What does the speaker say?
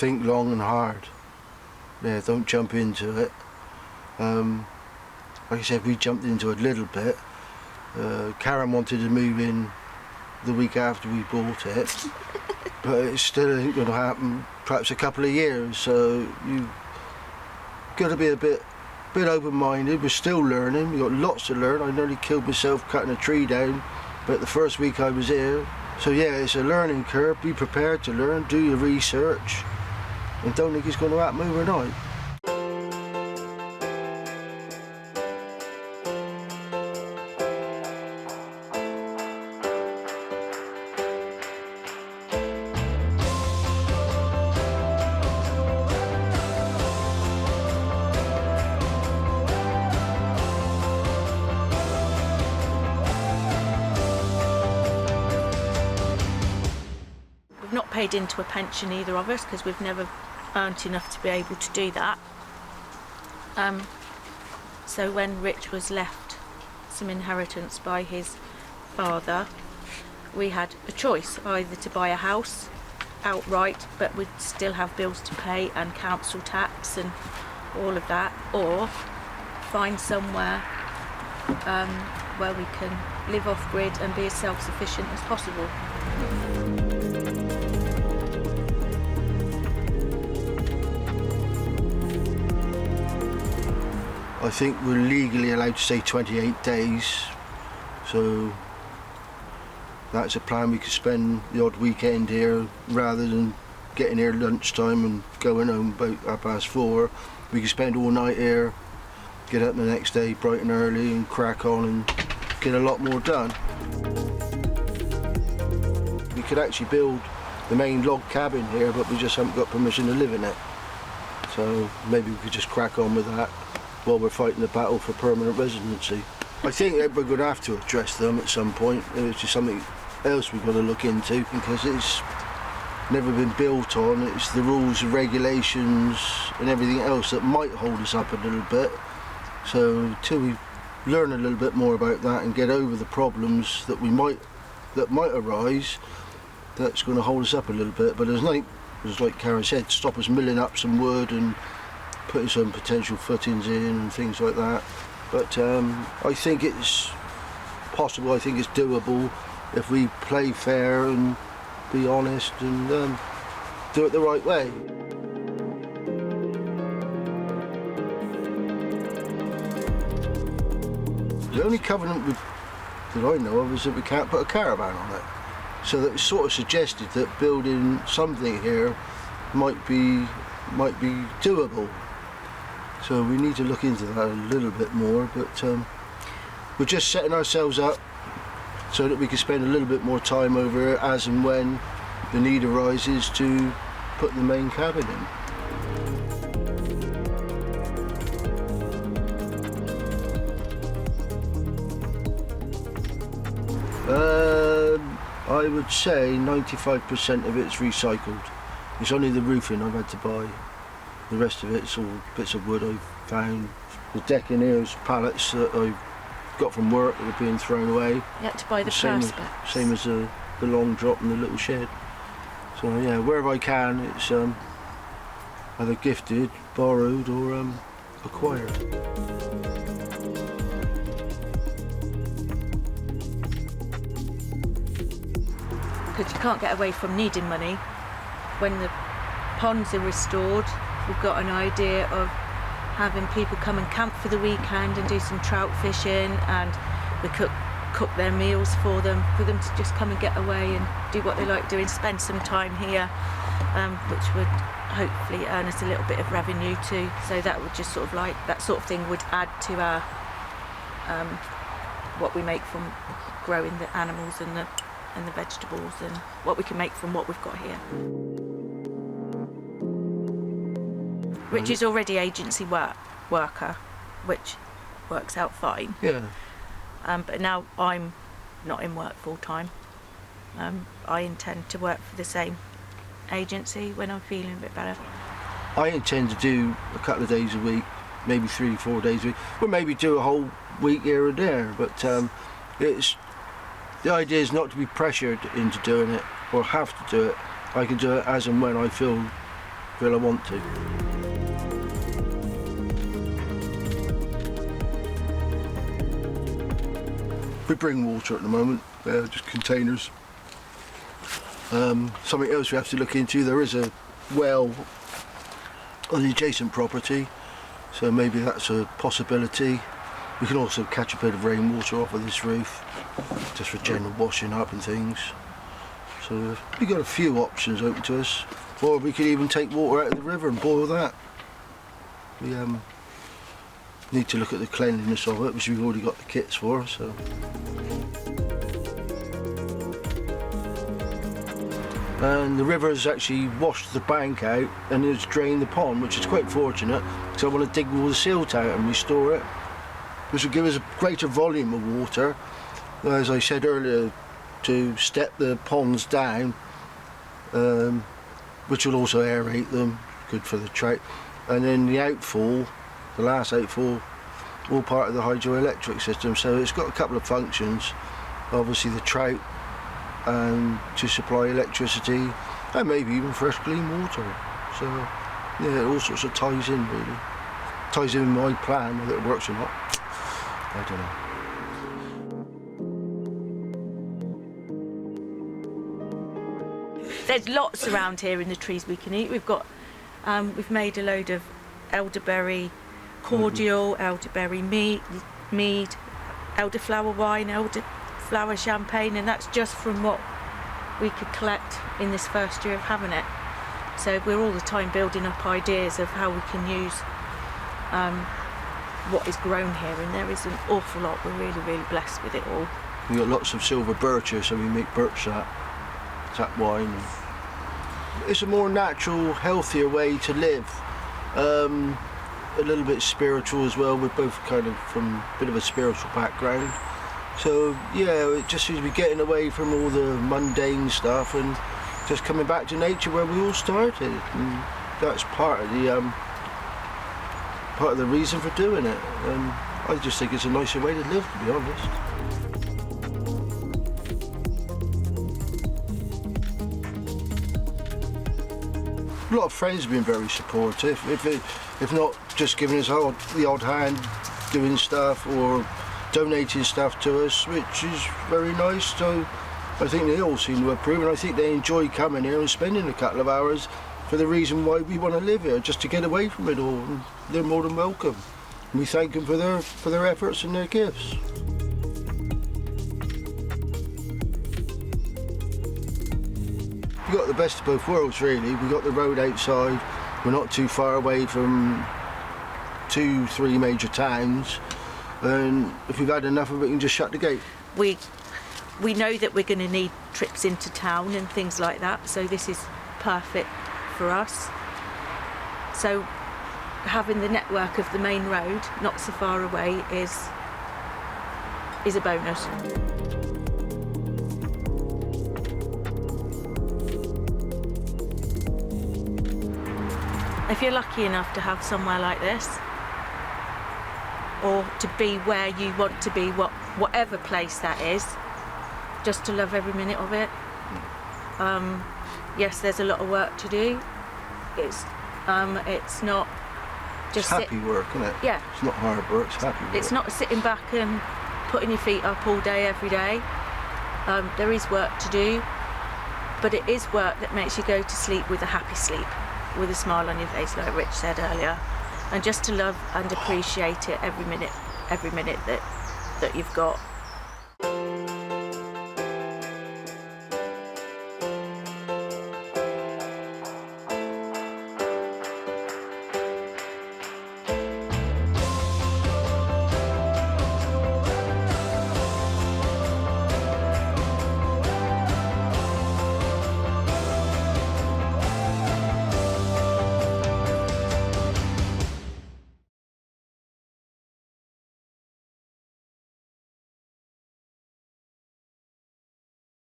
think long and hard. Yeah, don't jump into it. Like I said, we jumped into it a little bit. Caran wanted to move in the week after we bought it, but it still isn't going to happen. Perhaps a couple of years. So you've got to be a bit open-minded. We're still learning. We've got lots to learn. I nearly killed myself cutting a tree down, but the first week I was here. So yeah, it's a learning curve. Be prepared to learn. Do your research, and don't think it's going to happen overnight. Not paid into a pension, either of us, because we've never earned enough to be able to do that. So when Rich was left some inheritance by his father, we had a choice, either to buy a house outright, but we'd still have bills to pay and council tax and all of that, or find somewhere where we can live off-grid and be as self-sufficient as possible. I think we're legally allowed to stay 28 days, so that's a plan. We could spend the odd weekend here rather than getting here lunchtime and going home about 4:30. We could spend all night here, get up the next day bright and early and crack on and get a lot more done. We could actually build the main log cabin here, but we just haven't got permission to live in it. So maybe we could just crack on with that while we're fighting the battle for permanent residency. I think that we're going to have to address them at some point. It's just something else we've got to look into, because it's never been built on. It's the rules and regulations and everything else that might hold us up a little bit. So until we learn a little bit more about that and get over the problems that might arise, that's going to hold us up a little bit. But there's nothing, as like Caran said, stop us milling up some wood and putting some potential footings in and things like that. But I think it's possible. I think it's doable if we play fair and be honest and do it the right way. The only covenant that I know of is that we can't put a caravan on it. So that it's sort of suggested that building something here might be doable. So we need to look into that a little bit more, but we're just setting ourselves up so that we can spend a little bit more time over here as and when the need arises to put the main cabin in. I would say 95% of it's recycled. It's only the roofing I've had to buy. The rest of it's all bits of wood I've found. The deck in here is pallets that I got from work that are being thrown away. You had to buy the perspex. Same as the long drop and the little shed. So yeah, wherever I can, it's either gifted, borrowed, or acquired. Because you can't get away from needing money. When the ponds are restored, we've got an idea of having people come and camp for the weekend and do some trout fishing, and we cook their meals for them to just come and get away and do what they like doing, spend some time here, which would hopefully earn us a little bit of revenue too. So that would just sort of like, that sort of thing would add to our what we make from growing the animals and the vegetables, and what we can make from what we've got here. Rich is already agency worker, which works out fine. Yeah. But now I'm not in work full time. I intend to work for the same agency when I'm feeling a bit better. I intend to do a couple of days a week, maybe 3-4 days a week, or maybe do a whole week here and there. But the idea is not to be pressured into doing it or have to do it. I can do it as and when I feel feel I want to. We bring water at the moment, just containers. Something else we have to look into, there is a well on the adjacent property, so maybe that's a possibility. We can also catch a bit of rainwater off of this roof, just for general washing up and things. So we've got a few options open to us, or we could even take water out of the river and boil that. We need to look at the cleanliness of it, which we've already got the kits for, so. And the river has actually washed the bank out and has drained the pond, which is quite fortunate, because I want to dig all the silt out and restore it, which will give us a greater volume of water, as I said earlier, to step the ponds down, which will also aerate them, good for the trout. And then the outfall, the last outfall, all part of the hydroelectric system, so it's got a couple of functions. Obviously the trout, and to supply electricity, and maybe even fresh clean water. So yeah, it all sorts of ties in, really. Ties in with my plan, whether it works or not, I don't know. There's lots around here in the trees we can eat. We've made a load of elderberry cordial, elderberry mead, elderflower wine, elderflower champagne, and that's just from what we could collect in this first year of having it. So we're all the time building up ideas of how we can use what is grown here, and there is an awful lot. We're really, really blessed with it all. We've got lots of silver birch here, so we make birch sap wine. It's a more natural, healthier way to live. A little bit spiritual as well. We're both kind of from a bit of a spiritual background. So yeah, it just seems to be getting away from all the mundane stuff and just coming back to nature where we all started. And that's part of the reason for doing it. And I just think it's a nicer way to live, to be honest. A lot of friends have been very supportive, if not just giving us the odd hand doing stuff or donating stuff to us, which is very nice. So I think they all seem to approve, and I think they enjoy coming here and spending a couple of hours for the reason why we want to live here, just to get away from it all. And they're more than welcome. And we thank them for their efforts and their gifts. We've got the best of both worlds, really. We've got the road outside, we're not too far away from 2-3 major towns, and if we've had enough of it, we can just shut the gate. We know that we're going to need trips into town and things like that, so this is perfect for us. So having the network of the main road not so far away is a bonus. If you're lucky enough to have somewhere like this, or to be where you want to be, whatever place that is, just to love every minute of it. Yes, there's a lot of work to do. It's not just happy work, isn't it? Yeah. It's not hard work, it's happy work. It's not sitting back and putting your feet up all day, every day. There is work to do, but it is work that makes you go to sleep with a happy sleep, with a smile on your face, like Rich said earlier, and just to love and appreciate it every minute that you've got.